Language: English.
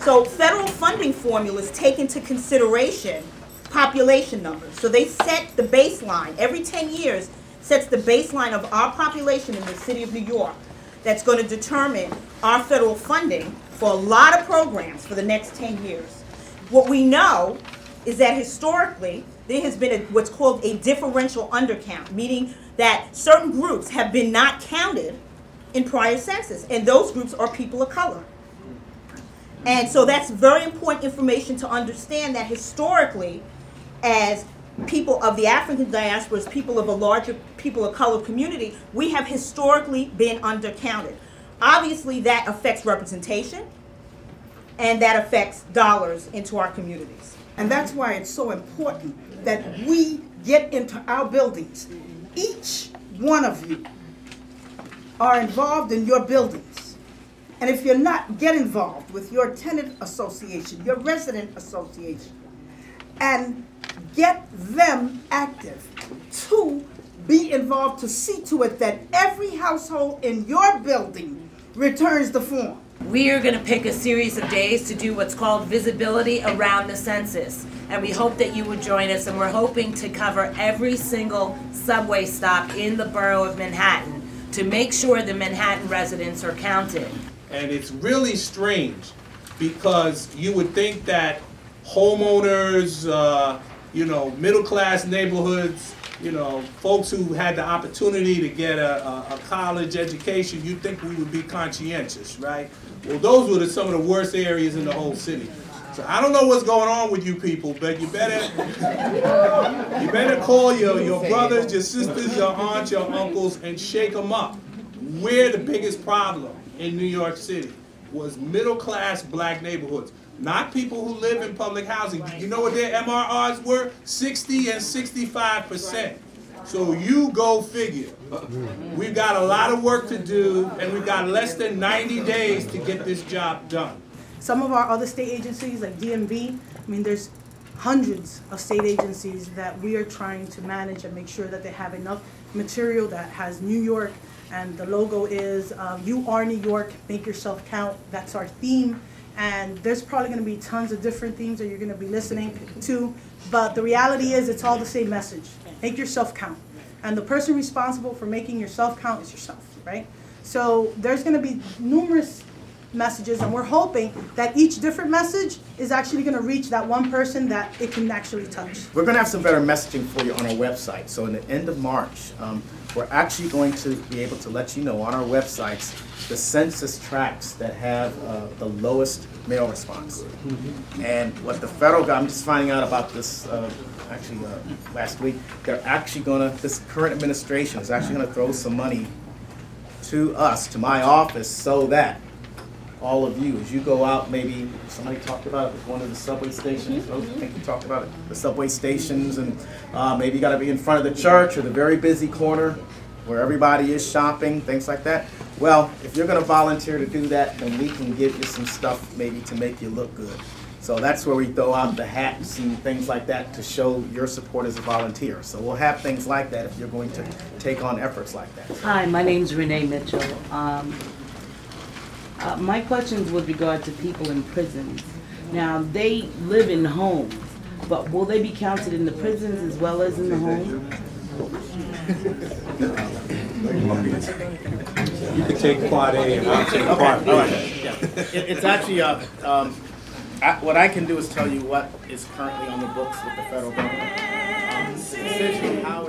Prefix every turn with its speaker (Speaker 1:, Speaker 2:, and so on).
Speaker 1: So federal funding formulas take into consideration population numbers. So they set the baseline, every 10 years, sets the baseline of our population in the city of New York that's going to determine our federal funding for a lot of programs for the next 10 years. What we know is that historically, there has been what's called a differential undercount, meaning that certain groups have been not counted in prior census, and those groups are people of color. And so that's very important information to understand, that historically, as people of the African diaspora, as people of a larger people of color community, we have historically been undercounted. Obviously, that affects representation, and that affects dollars into our communities.
Speaker 2: And that's why it's so important that we get into our buildings. Each one of you are involved in your buildings. And if you're not, get involved with your tenant association, your resident association, and get them active to be involved, to see to it that every household in your building returns the form.
Speaker 3: We are going to pick a series of days to do what's called visibility around the census, and we hope that you would join us, and we're hoping to cover every single subway stop in the borough of Manhattan to make sure the Manhattan residents are counted.
Speaker 4: And it's really strange, because you would think that homeowners, middle-class neighborhoods, folks who had the opportunity to get a college education, you'd think we would be conscientious, right? Well, those were some of the worst areas in the whole city. So I don't know what's going on with you people, but you better call your brothers, your sisters, your aunts, your uncles, and shake them up. We're the biggest problem in New York City was middle-class black neighborhoods, not people who live in public housing. You know what their MRRs were? 60 and 65%. So you go figure. We've got a lot of work to do, and we've got less than 90 days to get this job done.
Speaker 2: Some of our other state agencies, like DMV, there's hundreds of state agencies that we are trying to manage and make sure that they have enough material that has New York, and the logo is You Are New York, Make Yourself Count. That's our theme. And there's probably going to be tons of different themes that you're going to be listening to. But the reality is it's all the same message. Make yourself count. And the person responsible for making yourself count is yourself, right? So there's going to be numerous messages, and we're hoping that each different message is actually going to reach that one person that it can actually touch.
Speaker 5: We're going to have some better messaging for you on our website. So in the end of March, we're actually going to be able to let you know on our websites the census tracts that have the lowest mail response. And what the federal government, I'm just finding out about this last week, they're actually going to, this current administration is actually going to throw some money to us, to my office, so that all of you, as you go out, maybe somebody talked about it with one of the subway stations. I think you talked about it, the subway stations, and maybe you got to be in front of the church or the very busy corner where everybody is shopping, things like that. Well, if you're going to volunteer to do that, then we can give you some stuff maybe to make you look good. So that's where we throw out the hats and things like that to show your support as a volunteer. So we'll have things like that if you're going to take on efforts like that.
Speaker 6: Hi, my name's Renee Mitchell. My question's with regard to people in prisons. Now, they live in homes, but will they be counted in the prisons as well as in the home?
Speaker 4: You can take part A and I'll take part B.
Speaker 5: It's actually, what I can do is tell you what is currently on the books with the federal government. Essentially how